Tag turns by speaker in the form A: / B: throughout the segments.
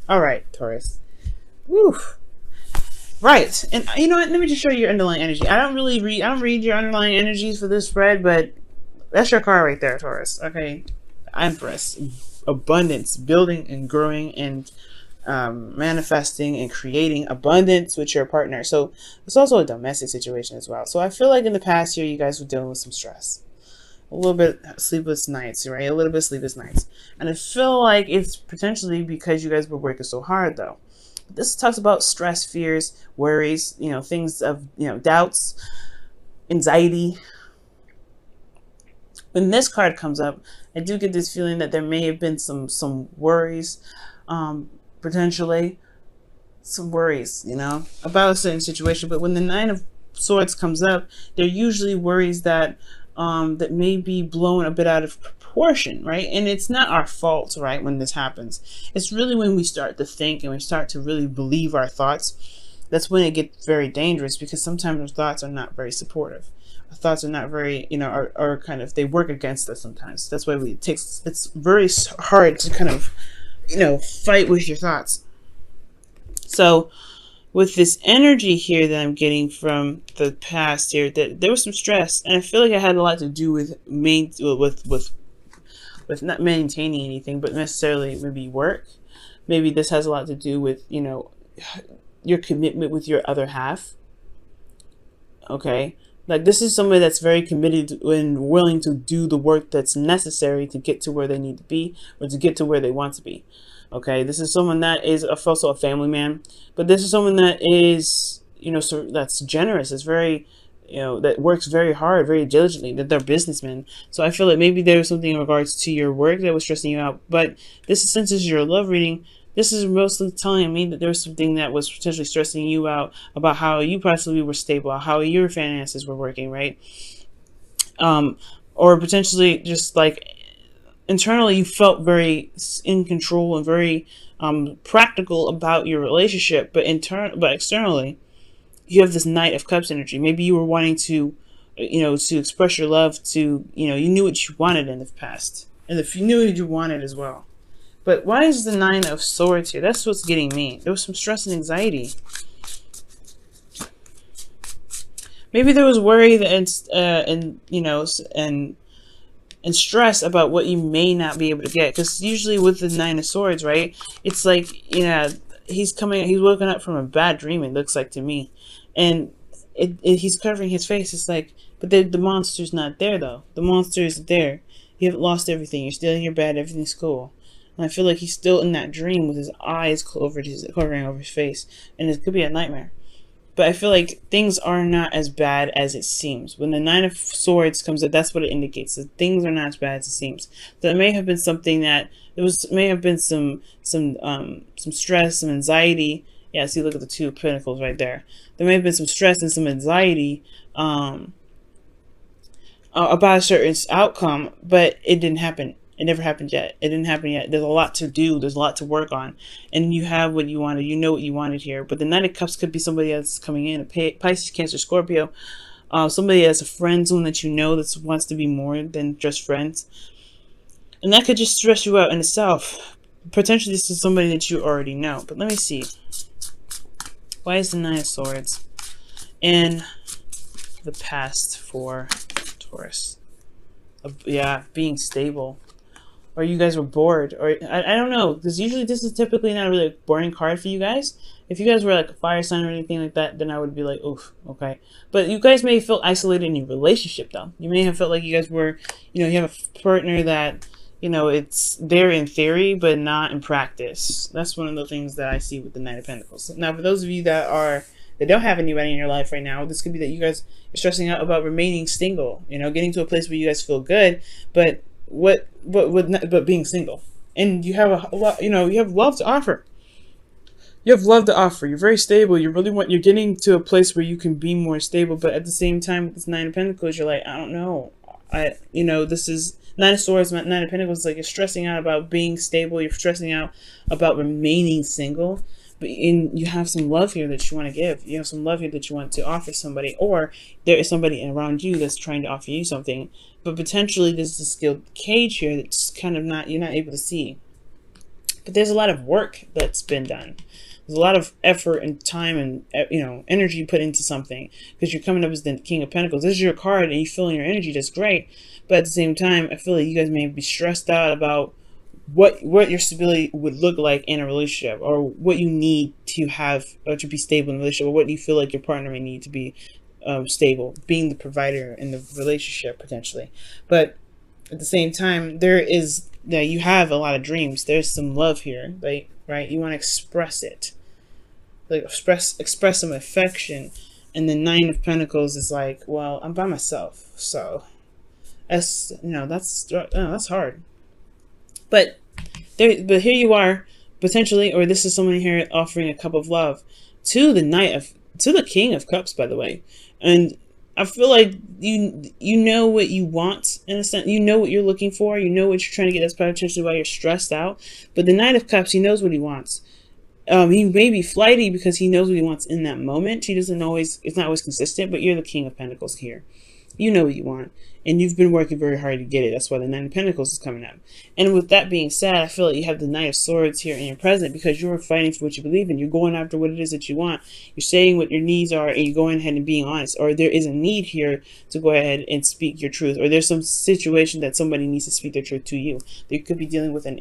A: All right, Taurus. Woo. Right, and you know what? Let me just show you your underlying energy. I don't read your underlying energies for this spread, but that's your card right there, Taurus. Okay, Empress, abundance, building and growing and manifesting and creating abundance with your partner. So it's also a domestic situation as well. So I feel like in the past year, you guys were dealing with some stress, a little bit sleepless nights, right? A little bit sleepless nights, and I feel like it's potentially because you guys were working so hard, though. This talks about stress, fears, worries, things of, doubts, anxiety. When this card comes up, I do get this feeling that there may have been some worries, potentially some worries, about a certain situation. But when the Nine of Swords comes up, they're usually worries that that may be blown a bit out of proportion, right? And it's not our fault, right, when this happens. It's really when we start to think and we start to really believe our thoughts. That's when it gets very dangerous, because sometimes our thoughts are not very supportive. Our thoughts are not very, are kind of, they work against us sometimes. That's why it's very hard to kind of, fight with your thoughts. So with this energy here that I'm getting from the past here, that there was some stress, and I feel like it had a lot to do with with not maintaining anything, but necessarily maybe work. Maybe this has a lot to do with, your commitment with your other half. Okay, like this is somebody that's very committed and willing to do the work that's necessary to get to where they need to be, or to get to where they want to be. Okay, this is someone that is also a family man, but this is someone that is, so that's generous. It's very, that works very hard, very diligently, that they're businessmen. So I feel like maybe there was something in regards to your work that was stressing you out. But since this is your love reading, this is mostly telling me that there was something that was potentially stressing you out about how you possibly were stable, how your finances were working, right? Or potentially just like internally you felt very in control and very practical about your relationship, but externally you have this Knight of Cups energy. Maybe you were wanting to, to express your love to, you knew what you wanted in the past, and if you knew what you wanted as well. But why is the Nine of Swords here? That's what's getting me. There was some stress and anxiety. Maybe there was worry and stress about what you may not be able to get. Because usually with the Nine of Swords, right, it's like, he's woken up from a bad dream, it looks like to me. And he's covering his face. It's like, but the monster's not there, though. The monster is there. You haven't lost everything. You're still in your bed. Everything's cool. And I feel like he's still in that dream with his eyes covering over his face. And it could be a nightmare. But I feel like things are not as bad as it seems. When the Nine of Swords comes up, that's what it indicates. That things are not as bad as it seems. So it may have been something that may have been some stress, some anxiety. Yeah, see, look at the Two of Pentacles right there. There may have been some stress and some anxiety about a certain outcome, but it didn't happen. It never happened yet. It didn't happen yet. There's a lot to do. There's a lot to work on. And you have what you wanted. You know what you wanted here. But the Knight of Cups could be somebody else coming in. A Pisces, Cancer, Scorpio. Somebody that's a friend zone that you know that wants to be more than just friends. And that could just stress you out in itself. Potentially this is somebody that you already know. But let me see. Why is the Nine of Swords in the past for Taurus? Yeah, being stable. Or you guys were bored, or I don't know, because usually this is typically not a really boring card for you guys. If you guys were like a fire sign or anything like that, then I would be like, oof, okay. But you guys may feel isolated in your relationship, though. You may have felt like you guys were, you have a partner that, it's there in theory, but not in practice. That's one of the things that I see with the Knight of Pentacles. Now, for those of you that don't have anybody in your life right now, this could be that you guys are stressing out about remaining single, getting to a place where you guys feel good, but being single, and you have a lot, you have love to offer. You have love to offer. You're very stable. You're getting to a place where you can be more stable, but at the same time, with this Nine of Pentacles, you're like, I don't know. This is Nine of Swords, Nine of Pentacles. Like, you're stressing out about being stable. You're stressing out about remaining single. But you have some love here that you want to give. You have some love here that you want to offer somebody, or there is somebody around you that's trying to offer you something. But potentially there's a skilled cage here that's kind of you're not able to see. But there's a lot of work that's been done. There's a lot of effort and time and energy put into something, because you're coming up as the King of Pentacles. This is your card, and you feel your energy. That's great, but at the same time, I feel like you guys may be stressed out about what your stability would look like in a relationship, or what you need to have or to be stable in a relationship, or what you feel like your partner may need to be stable, being the provider in the relationship potentially. But at the same time, you have a lot of dreams. There's some love here, like, right? You want to express it, like express some affection. And the Nine of Pentacles is like, well, I'm by myself, so that's hard. But here you are, potentially, or this is someone here offering a cup of love to the King of Cups, by the way. And I feel like you know what you want, in a sense. You know what you're looking for. You know what you're trying to get. That's potentially why you're stressed out. But the Knight of Cups, he knows what he wants. He may be flighty because he knows what he wants in that moment. It's not always consistent, but you're the King of Pentacles here. You know what you want, and you've been working very hard to get it. That's why the Nine of Pentacles is coming up. And with that being said, I feel like you have the Knight of Swords here in your present, because you're fighting for what you believe in. You're going after what it is that you want. You're saying what your needs are, and you're going ahead and being honest. Or there is a need here to go ahead and speak your truth. Or there's some situation that somebody needs to speak their truth to you. They could be dealing with a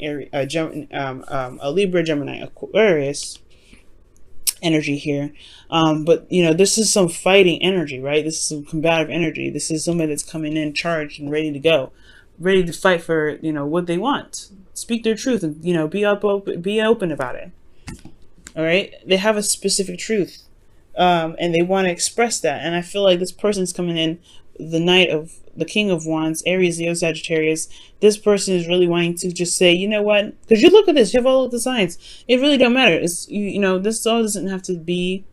A: Libra, Gemini, Aquarius energy here. But this is some fighting energy, right? This is some combative energy. This is somebody that's coming in charged and ready to go, ready to fight for what they want, speak their truth, and be open about it. All right, they have a specific truth, and they want to express that. And I feel like this person's coming in, the King of Wands, Aries, Leo, Sagittarius. This person is really wanting to just say, you know what? Because you look at this, you have all of the signs. It really don't matter. It's this all doesn't have to be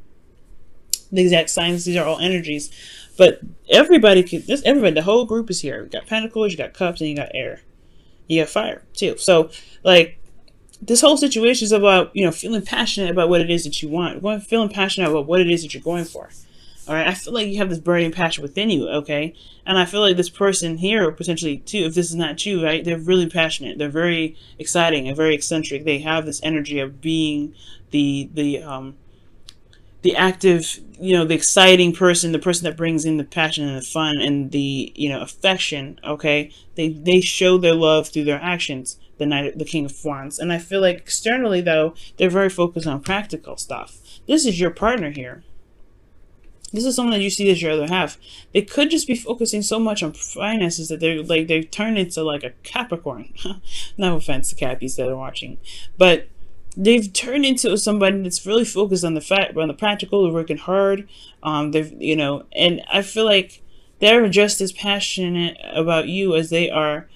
A: the exact signs. These are all energies, but everybody, the whole group is here. You got Pentacles, you got Cups, and you got Air. You got Fire too. So like, this whole situation is about feeling passionate about what it is that you want. Feeling passionate about what it is that you're going for. All right, I feel like you have this burning passion within you, okay? And I feel like this person here, potentially too, if this is not you, right? They're really passionate. They're very exciting and very eccentric. They have this energy of being the active, the exciting person, the person that brings in the passion and the fun and the affection. Okay, they show their love through their actions. The King of Wands, and I feel like externally though, they're very focused on practical stuff. This is your partner here. This is someone that you see as your other half. They could just be focusing so much on finances that they turn into like a Capricorn. No offense to Cappies that are watching, but they've turned into somebody that's really focused on the practical. They're working hard. And I feel like they're just as passionate about you as they are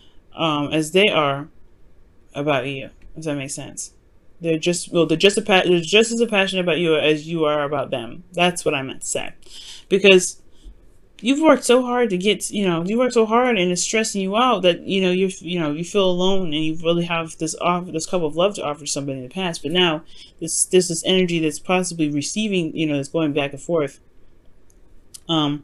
A: about you. Does that make sense? They're just as passionate about you as you are about them. That's what I meant to say. Because you've worked so hard to get, you work so hard, and it's stressing you out that, you feel alone, and you really have this cup of love to offer somebody in the past. But now there's this energy that's possibly receiving, that's going back and forth. In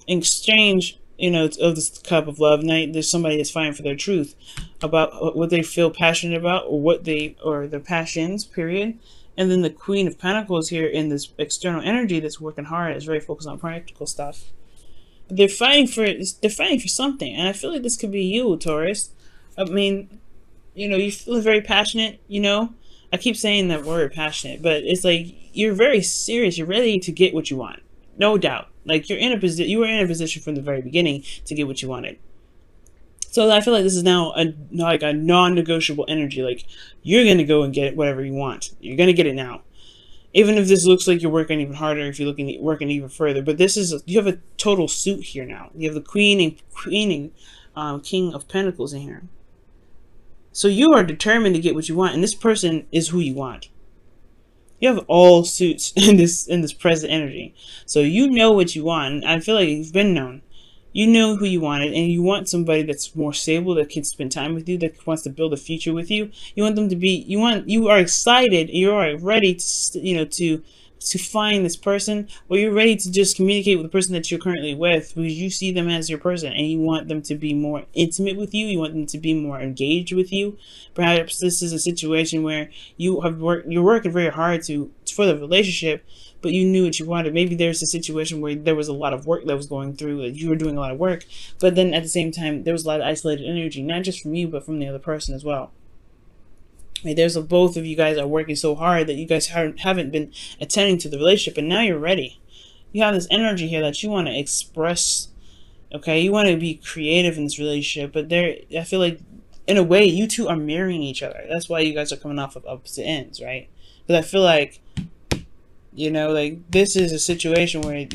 A: exchange, of this cup of love. Now there's somebody that's fighting for their truth about what they feel passionate about, or their passions, period. And then the Queen of Pentacles here in this external energy that's working hard, is very focused on practical stuff. But they're fighting for something, and I feel like this could be you, Taurus. I mean, you feel very passionate. I keep saying that word, passionate, but it's like you're very serious. You're ready to get what you want, no doubt. Like you were in a position from the very beginning to get what you wanted. So I feel like this is now a non-negotiable energy. Like you're gonna go and get whatever you want. You're gonna get it now, even if this looks like you're working even harder. If you're working even further, but you have a total suit here now. You have the King of Pentacles in here. So you are determined to get what you want, and this person is who you want. You have all suits in this present energy. So you know what you want. I feel like you've been known. You know who you wanted, and you want somebody that's more stable, that can spend time with you, that wants to build a future with you. You want them to be, you are excited, you are ready to to find this person, or you're ready to just communicate with the person that you're currently with because you see them as your person and you want them to be more intimate with you. You want them to be more engaged with you. Perhaps this is a situation where you're working very hard for the relationship, but you knew what you wanted. Maybe there's a situation where there was a lot of work that was going through, you were doing a lot of work, but then at the same time, there was a lot of isolated energy, not just from you, but from the other person as well. Right, there's both of you guys are working so hard that you guys haven't been attending to the relationship, and now you're ready. You have this energy here that you want to express. Okay, you want to be creative in this relationship, but I feel like in a way you two are mirroring each other. That's why you guys are coming off of opposite ends, right? Because I feel like, like this is a situation where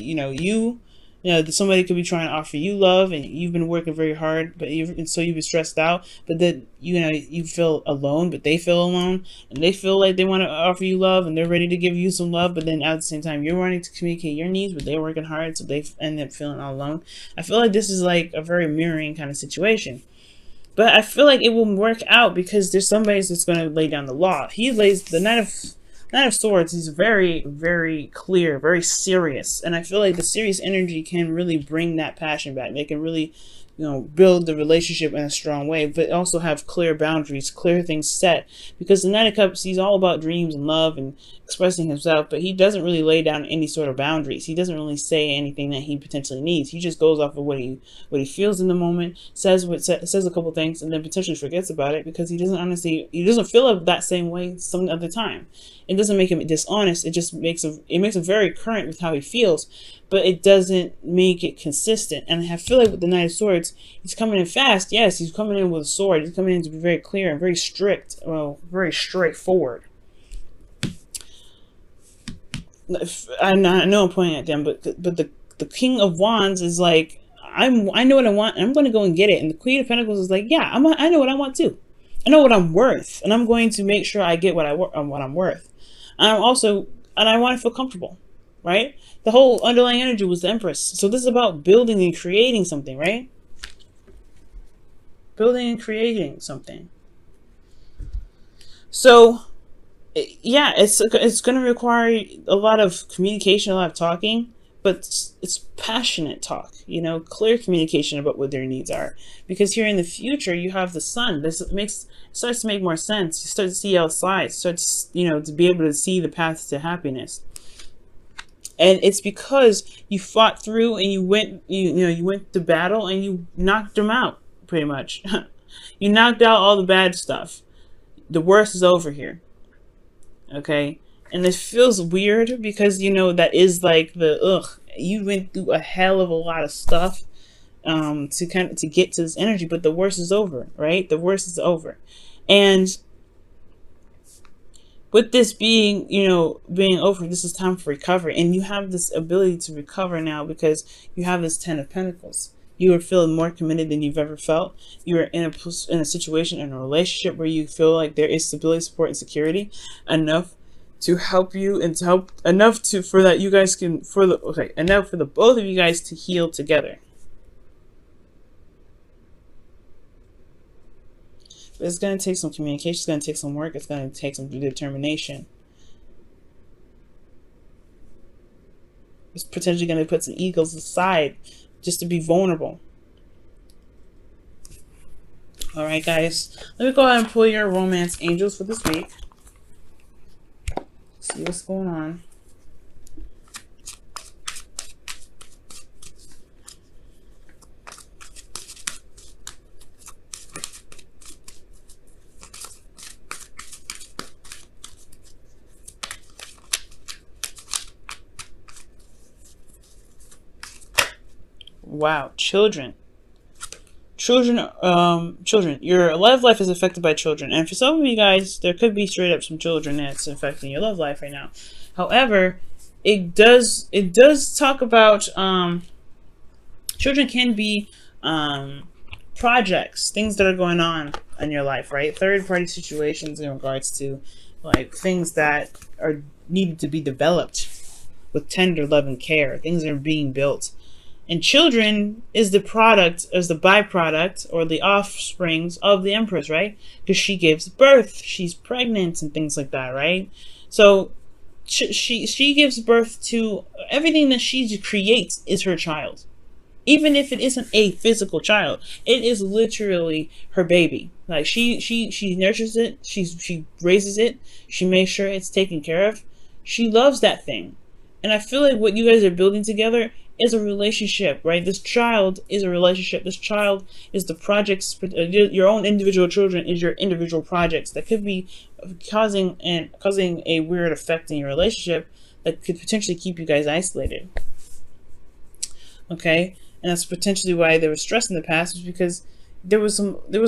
A: somebody could be trying to offer you love, and you've been working very hard, so you've been stressed out. But then you feel alone, but they feel alone, and they feel like they want to offer you love, and they're ready to give you some love. But then at the same time, you're wanting to communicate your needs, but they're working hard, so they end up feeling all alone. I feel like this is like a very mirroring kind of situation. But I feel like it will work out because there's somebody that's going to lay down the law. He lays the Knight of Swords. He's very, very clear, very serious. And I feel like the serious energy can really bring that passion back. They can really, build the relationship in a strong way, but also have clear boundaries, clear things set. Because the Knight of Cups, he's all about dreams and love and expressing himself, but he doesn't really lay down any sort of boundaries. He doesn't really say anything that he potentially needs. He just goes off of what he feels in the moment, says a couple things, and then potentially forgets about it because he doesn't feel that same way some other time. It doesn't make him dishonest. It just makes him very current with how he feels, but it doesn't make it consistent. And I feel like with the Knight of Swords, he's coming in fast. Yes, he's coming in with a sword. He's coming in to be very clear and very strict. Well, very straightforward. I know I'm pointing at them, but the King of Wands is like, I know what I want, and I'm going to go and get it. And the Queen of Pentacles is like, yeah, I know what I want too. I know what I'm worth, and I'm going to make sure I get what I'm worth. And I want to feel comfortable, right? The whole underlying energy was the Empress. So this is about building and creating something, right? Building and creating something. So, yeah, it's going to require a lot of communication, a lot of talking, but it's passionate talk, clear communication about what their needs are. Because here in the future, you have the Sun. This starts to make more sense. You start to see outside, starts, to be able to see the path to happiness. And it's because you fought through and you went to battle and you knocked them out, pretty much. You knocked out all the bad stuff. The worst is over here. Okay? And it feels weird because, that is like you went through a hell of a lot of stuff to get to this energy, but the worst is over, right? The worst is over. And with this being over, this is time for recovery. And you have this ability to recover now because you have this 10 of Pentacles. You are feeling more committed than you've ever felt. You are in a situation, in a relationship where you feel like there is stability, support, and security enough to help you and to help enough for the both of you guys to heal together. But it's going to take some communication. It's going to take some work. It's going to take some determination. It's potentially going to put some egos aside just to be vulnerable. All right, guys. Let me go ahead and pull your romance angels for this week. See what's going on. Wow, children. Children, your love life is affected by children. And for some of you guys, there could be straight up some children that's affecting your love life right now. However, it does talk about, children can be, projects, things that are going on in your life, right? Third party situations in regards to like things that are needed to be developed with tender love and care. Things that are being built. And children is the byproduct or the offsprings of the Empress, right? Because she gives birth, she's pregnant and things like that, right? So she gives birth to everything that she creates is her child. Even if it isn't a physical child, it is literally her baby. Like she nurtures it, she raises it, she makes sure it's taken care of. She loves that thing. And I feel like what you guys are building together is a relationship, right? This child is a relationship. This child is the projects. Your own individual children is your individual projects that could be causing a weird effect in your relationship that could potentially keep you guys isolated. Okay, and that's potentially why there was stress in the past, was because there was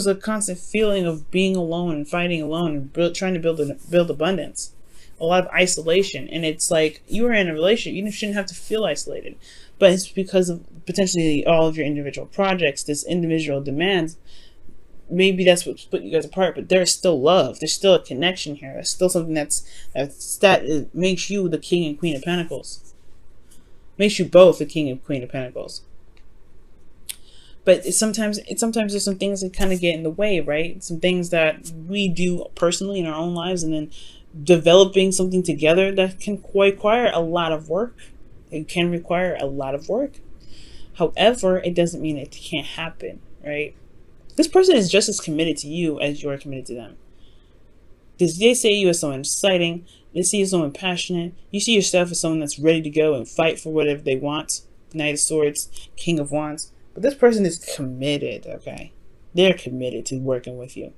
A: a constant feeling of being alone and fighting alone and trying to build abundance, a lot of isolation. And it's like, you are in a relationship, you shouldn't have to feel isolated, but it's because of potentially all of your individual projects, this individual demands. Maybe that's what split you guys apart, but there's still love, there's still a connection here, there's still something that makes you the king and queen of pentacles, makes you both the king and queen of pentacles. But sometimes there's some things that kind of get in the way, right? Some things that we do personally in our own lives, and then developing something together that can require a lot of work. It can require a lot of work. However, it doesn't mean it can't happen, right? This person is just as committed to you as you are committed to them. Because they see you as someone exciting, they see you as someone passionate, you see yourself as someone that's ready to go and fight for whatever they want. Knight of Swords, King of Wands. But this person is committed, okay? They're committed to working with you.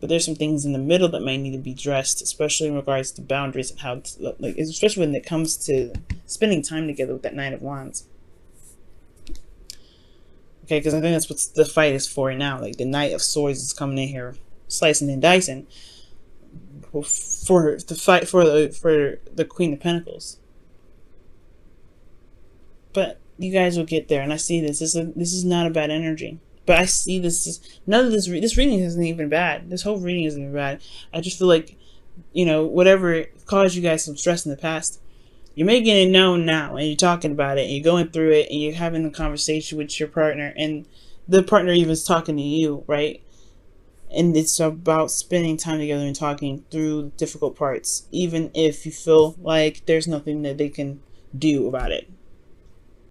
A: But there's some things in the middle that might need to be addressed, especially in regards to boundaries and how, especially when it comes to spending time together with that Knight of Wands. Okay, because I think that's what the fight is for now. Like, the Knight of Swords is coming in here, slicing and dicing for the fight for the Queen of Pentacles. But you guys will get there, and I see this. This is not a bad energy. But I see this. None of this reading isn't even bad. This whole reading isn't even bad. I just feel like, whatever caused you guys some stress in the past, you're making it known now, and you're talking about it, and you're going through it, and you're having a conversation with your partner, and the partner even is talking to you, right? And it's about spending time together and talking through difficult parts, even if you feel like there's nothing that they can do about it.